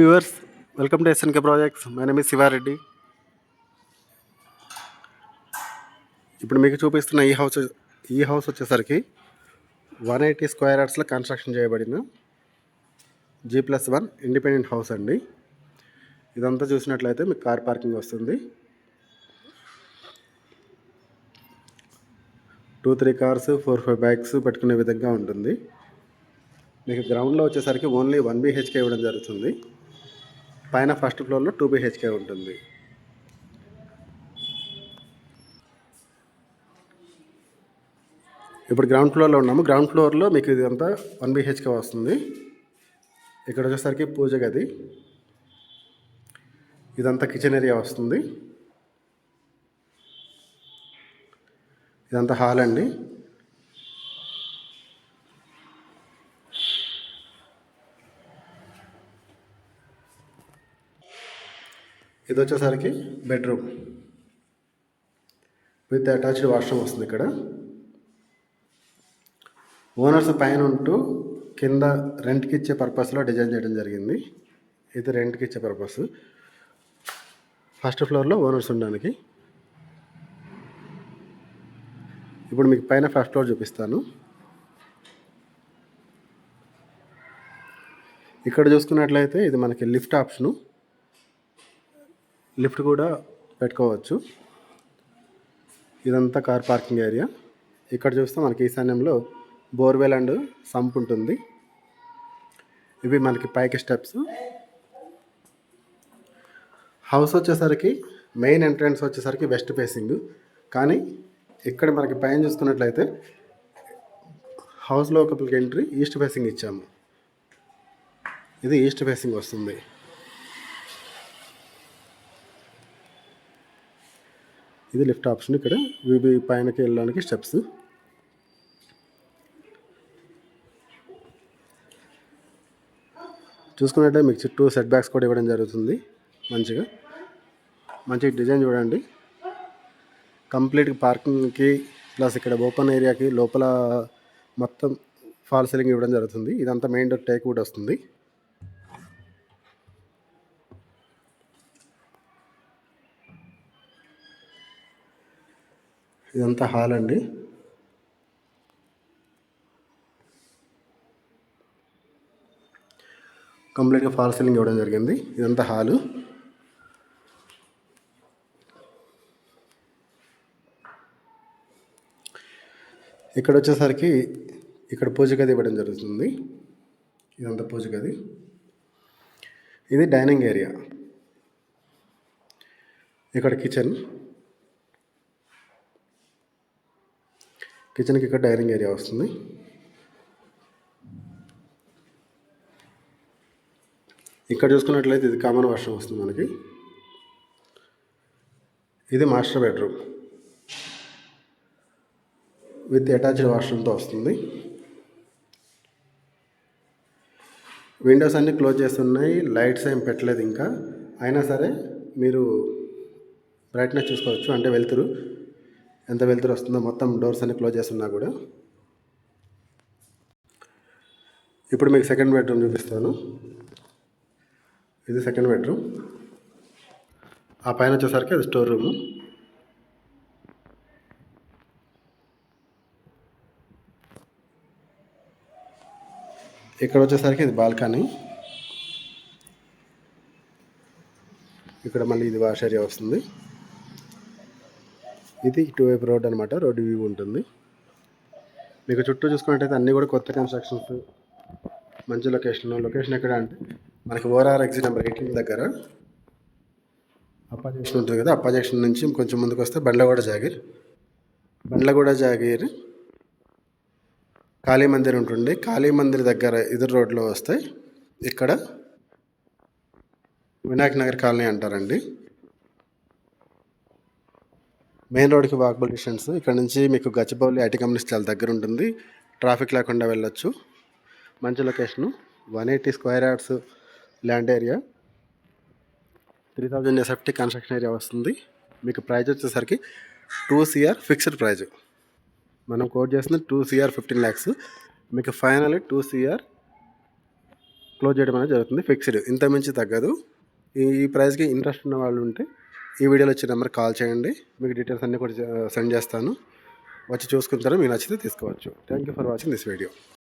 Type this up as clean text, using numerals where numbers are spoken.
Viewers, welcome to SNK projects. My name is Shiva Reddy. ఇప్పుడు మీకు చూపిస్తున్న ఈ హౌస్ వచ్చేసరికి 180 స్క్వేర్ యార్డ్స్లో కన్స్ట్రక్షన్ చేయబడిన G+1 ఇండిపెండెంట్ హౌస్ అండి. ఇదంతా చూసినట్లయితే మీకు కార్ పార్కింగ్ వస్తుంది. 2-3 కార్స్ 4-5 బైక్స్ పెట్టుకునే విధంగా ఉంటుంది. మీకు గ్రౌండ్లో వచ్చేసరికి ఓన్లీ 1 BHK ఇవ్వడం జరుగుతుంది. పైన ఫస్ట్ ఫ్లోర్లో 2 BHK ఉంటుంది. ఇప్పుడు గ్రౌండ్ ఫ్లోర్లో ఉన్నాము. గ్రౌండ్ ఫ్లోర్లో మీకు ఇదంతా 1 BHK వస్తుంది. ఇక్కడ వచ్చేసరికి పూజ గది, ఇదంతా కిచెన్ ఏరియా వస్తుంది. ఇదంతా హాల్ అండి. ఇది వచ్చేసరికి బెడ్రూమ్ విత్ అటాచ్డ్ వాష్రూమ్ వస్తుంది. ఇక్కడ ఓనర్స్ పైన ఉంటూ కింద రెంట్కి ఇచ్చే పర్పస్లో డిజైన్ చేయడం జరిగింది. ఇది రెంట్కి ఇచ్చే పర్పస్. ఫస్ట్ ఫ్లోర్లో ఓనర్స్ ఉండడానికి. ఇప్పుడు మీకు పైన ఫస్ట్ ఫ్లోర్ చూపిస్తాను. ఇక్కడ చూసుకున్నట్లయితే ఇది మనకి లిఫ్ట్ ఆప్షను. లిఫ్ట్ కూడా పెట్టుకోవచ్చు. ఇదంతా కార్ పార్కింగ్ ఏరియా. ఇక్కడ చూస్తే మనకి ఈశాన్యంలో బోర్వెల్ అండ్ సంప్ ఉంటుంది. ఇవి మనకి పైకి స్టెప్స్. హౌస్ వచ్చేసరికి మెయిన్ ఎంట్రన్స్ వచ్చేసరికి వెస్ట్ ఫేసింగ్, కానీ ఇక్కడ మనకి పైన చూసుకున్నట్లయితే హౌస్ లోపలికి ఎంట్రీ ఈస్ట్ ఫేసింగ్ ఇచ్చాము. ఇది ఈస్ట్ ఫేసింగ్ వస్తుంది. ఇది లిఫ్ట్ ఆప్షన్. ఇక్కడ వివి పైనకి వెళ్ళడానికి స్టెప్స్. చూసుకున్నట్లయితే మీకు చుట్టూ సెట్ బ్యాక్స్ కూడా ఇవ్వడం జరుగుతుంది. మంచి డిజైన్ చూడండి. కంప్లీట్ పార్కింగ్కి ప్లస్ ఇక్కడ ఓపెన్ ఏరియాకి లోపల మొత్తం ఫాల్ సీలింగ్ ఇవ్వడం జరుగుతుంది. ఇదంతా మెయిన్ డోర్ టేక్ వుడ్ వస్తుంది. ఇదంతా హాల్ అండి. కంప్లీట్గా ఫాల్ సీలింగ్ ఇవ్వడం జరిగింది. ఇదంతా హాలు. ఇక్కడ వచ్చేసరికి ఇక్కడ పూజ గది ఇవ్వడం జరుగుతుంది. ఇదంతా పూజ గది. ఇది డైనింగ్ ఏరియా. ఇక్కడ కిచెన్కి ఇక్కడ డైనింగ్ ఏరియా వస్తుంది. ఇక్కడ చూసుకున్నట్లయితే ఇది కామన్ వాష్రూమ్ వస్తుంది మనకి. ఇది మాస్టర్ బెడ్రూమ్ విత్ అటాచ్డ్ వాష్రూమ్తో వస్తుంది. విండోస్ అన్నీ క్లోజ్ చేస్తున్నాయి. లైట్స్ ఏం పెట్టలేదు ఇంకా. అయినా సరే మీరు బ్రైట్నెస్ చూసుకోవచ్చు. అంటే ఎంత వెలుతురు వస్తుందో. మొత్తం డోర్స్ అన్నీ క్లోజ్ చేస్తున్నా కూడా. ఇప్పుడు మీకు సెకండ్ బెడ్రూమ్ చూపిస్తాను. ఇది సెకండ్ బెడ్రూమ్. ఆ పైన వచ్చేసరికి అది స్టోర్ రూము. ఇక్కడ వచ్చేసరికి ఇది బాల్కనీ. ఇక్కడ మళ్ళీ ఇది వాష్ ఏరియా వస్తుంది. ఇది ఇటువైపు రోడ్ అనమాట. రోడ్డు వ్యూ ఉంటుంది. మీకు చుట్టూ చూసుకున్నట్టయితే అన్నీ కూడా కొత్త కన్స్ట్రక్షన్స్. మంచి లొకేషన్ ఎక్కడ అంటే మనకి ఓఆర్ఆర్ ఎగ్జిట్ నెంబర్ 18 దగ్గర అప్పా జంక్షన్ ఉంటుంది కదా. అప్పా జంక్షన్ నుంచి కొంచెం ముందుకు వస్తే బండ్లగూడ జాగీర్ కాళీ మందిర్ ఉంటుంది. కాళీ మందిర్ దగ్గర ఎదురు రోడ్లో వస్తే ఇక్కడ వినాయక్ నగర్ కాలనీ అంటారండి. మెయిన్ రోడ్కి వాకబుల్ డిస్టెన్స్. ఇక్కడ నుంచి మీకు గచ్చిబౌలి ఐటీ కంపెనీస్ చాలా దగ్గర ఉంటుంది. ట్రాఫిక్ లేకుండా వెళ్ళొచ్చు. మంచి location. 180 square yards land area. 3000 SFT construction area వస్తుంది. మీకు ప్రైజ్ వచ్చేసరికి 2 CR ఫిక్స్డ్ ప్రైజ్. మనం కోట్ చేస్తుంది 2 CR 15 lakhs. మీకు ఫైనల్ 2 CR క్లోజ్ చేయడం అనేది జరుగుతుంది. ఫిక్స్డ్, ఇంత మించి తగ్గదు. ఈ ప్రైస్కి ఇంట్రెస్ట్ ఉన్న వాళ్ళు ఉంటే ఈ వీడియోలో వచ్చే నెంబర్కి కాల్ చేయండి. మీకు డీటెయిల్స్ అన్నీ కూడా సెండ్ చేస్తాను. వచ్చి చూసుకుంటారు, మీకు నచ్చితే తీసుకోవచ్చు. Thank you for watching this video.